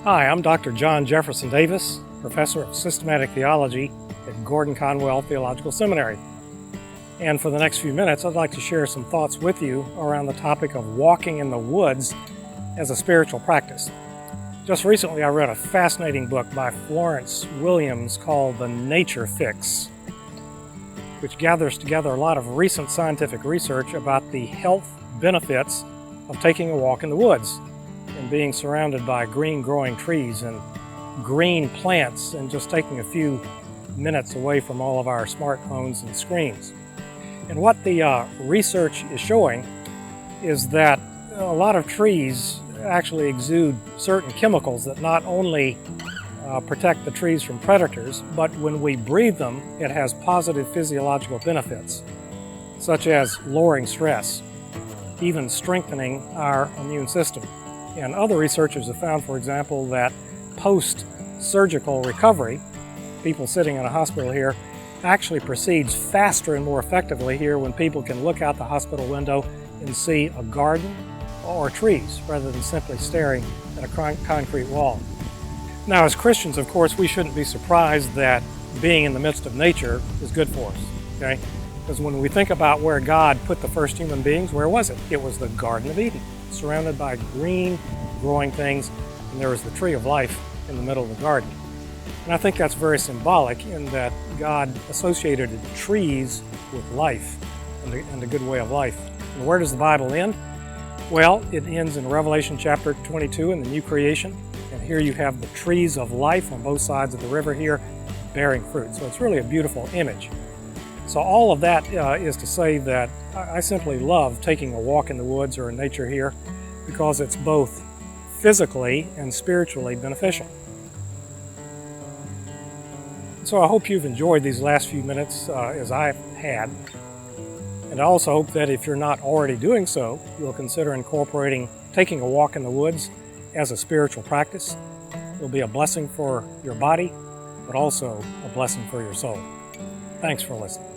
Hi, I'm Dr. John Jefferson Davis, Professor of Systematic Theology at Gordon-Conwell Theological Seminary. And for the next few minutes, I'd like to share some thoughts with you around the topic of walking in the woods as a spiritual practice. Just recently, I read a fascinating book by Florence Williams called The Nature Fix, which gathers together a lot of recent scientific research about the health benefits of taking a walk in the woods and being surrounded by green growing trees and green plants and just taking a few minutes away from all of our smartphones and screens. And what the research is showing is that a lot of trees actually exude certain chemicals that not only protect the trees from predators, but when we breathe them, it has positive physiological benefits, such as lowering stress, even strengthening our immune system. And other researchers have found, for example, that post-surgical recovery, people sitting in a hospital here, actually proceeds faster and more effectively here when people can look out the hospital window and see a garden or trees rather than simply staring at a concrete wall. Now, as Christians, of course, we shouldn't be surprised that being in the midst of nature is good for us, okay? Because when we think about where God put the first human beings, where was it? It was the Garden of Eden, surrounded by green, growing things, and there was the tree of life in the middle of the garden. And I think that's very symbolic in that God associated trees with life and a good way of life. And where does the Bible end? Well, it ends in Revelation chapter 22 in the new creation. And here you have the trees of life on both sides of the river here bearing fruit. So it's really a beautiful image. So all of that is to say that I simply love taking a walk in the woods or in nature here because it's both physically and spiritually beneficial. So I hope you've enjoyed these last few minutes as I've had. And I also hope that if you're not already doing so, you'll consider incorporating taking a walk in the woods as a spiritual practice. It'll be a blessing for your body, but also a blessing for your soul. Thanks for listening.